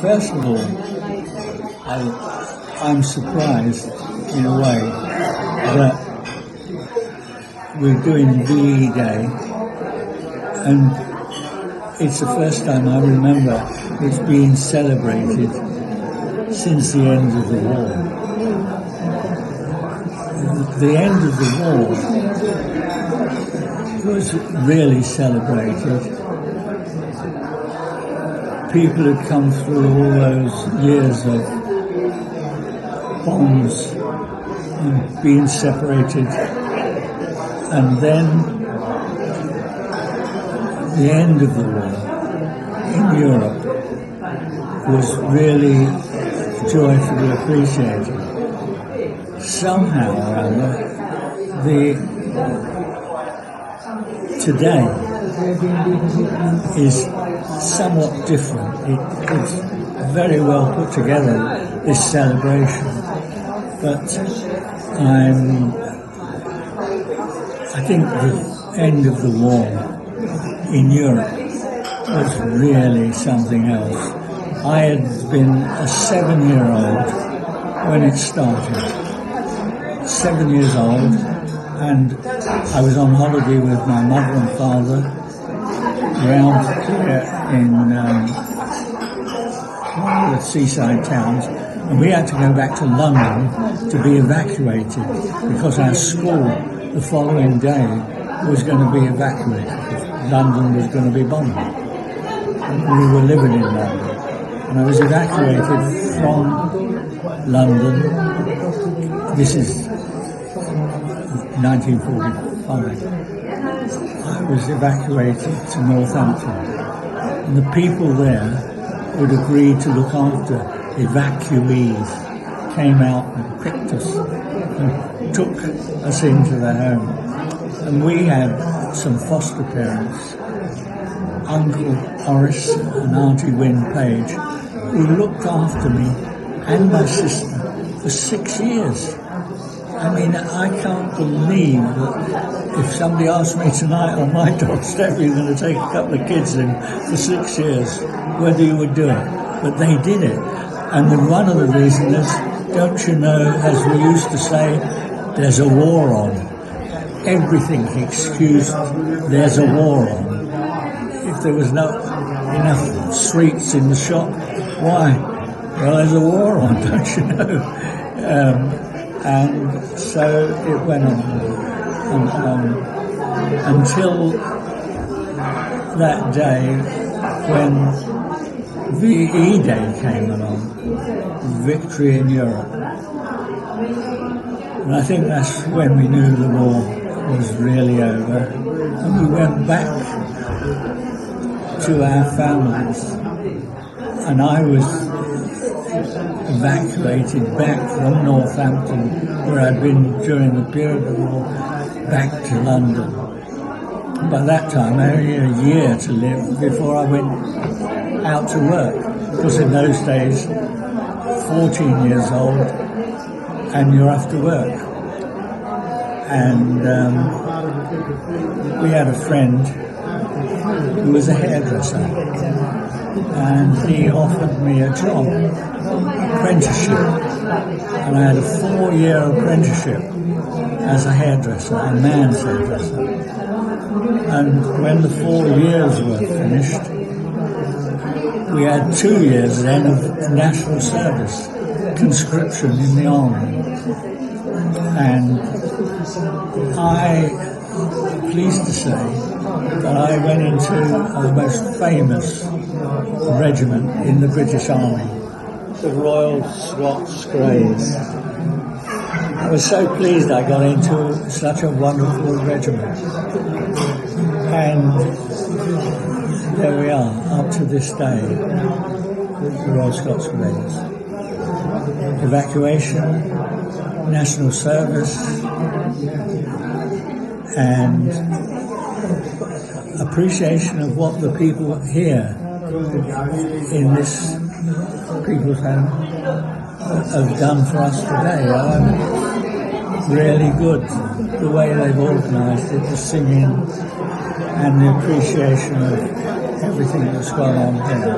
First of all, I'm surprised in a way that we're doing VE Day, and it's the first time I remember it's being celebrated since the end of the war. The end of the war was really celebrated. People had come through all those years of bombs and being separated, and then the end of the war in Europe was really joyfully appreciated. Somehow or other, today is somewhat different. It's very well put together, this celebration, but I think the end of the war in Europe was really something else. I had been a 7-year-old when it started. 7 years old, and I was on holiday with my mother and father around here in one of the seaside towns, and we had to go back to London to be evacuated because our school the following day was going to be evacuated because London was going to be bombed. And we were living in London, and I was evacuated from London. This is 1945. I was evacuated to Northampton, and the people there who'd agreed to look after evacuees came out and picked us and took us into their home. And we had some foster parents, Uncle Horace and Auntie Wynne Page, who looked after me and my sister for 6 years. I mean, I can't believe that if somebody asked me tonight on my doorstep, you're going to take a couple of kids in for 6 years, whether you would do it. But they did it. And then one of the reasons is, don't you know, as we used to say, there's a war on. Everything excused, there's a war on. If there was not enough sweets in the shop, why? Well, there's a war on, don't you know? And so it went on and on until that day when VE Day came along, Victory in Europe. And I think that's when we knew the war was really over. And we went back to our families. And I was evacuated back from Northampton, where I'd been during the period of the war, back to London. By that time, I only had a year to live before I went out to work, because in those days, 14 years old, and you're off to work. And we had a friend who was a hairdresser, and he offered me a job, apprenticeship, and I had a 4-year apprenticeship as a hairdresser, a man's hairdresser. And when the 4 years were finished, we had 2 years then of national service, conscription in the army. And I'm pleased to say that I went into the most famous regiment in the British Army, the Royal Scots Greys. I was so pleased I got into such a wonderful regiment. And there we are, up to this day, the Royal Scots Greys. Evacuation, national service, and appreciation of what the people here in this people's home have done for us today. Really good, the way they've organised it, the singing and the appreciation of everything that's gone on here.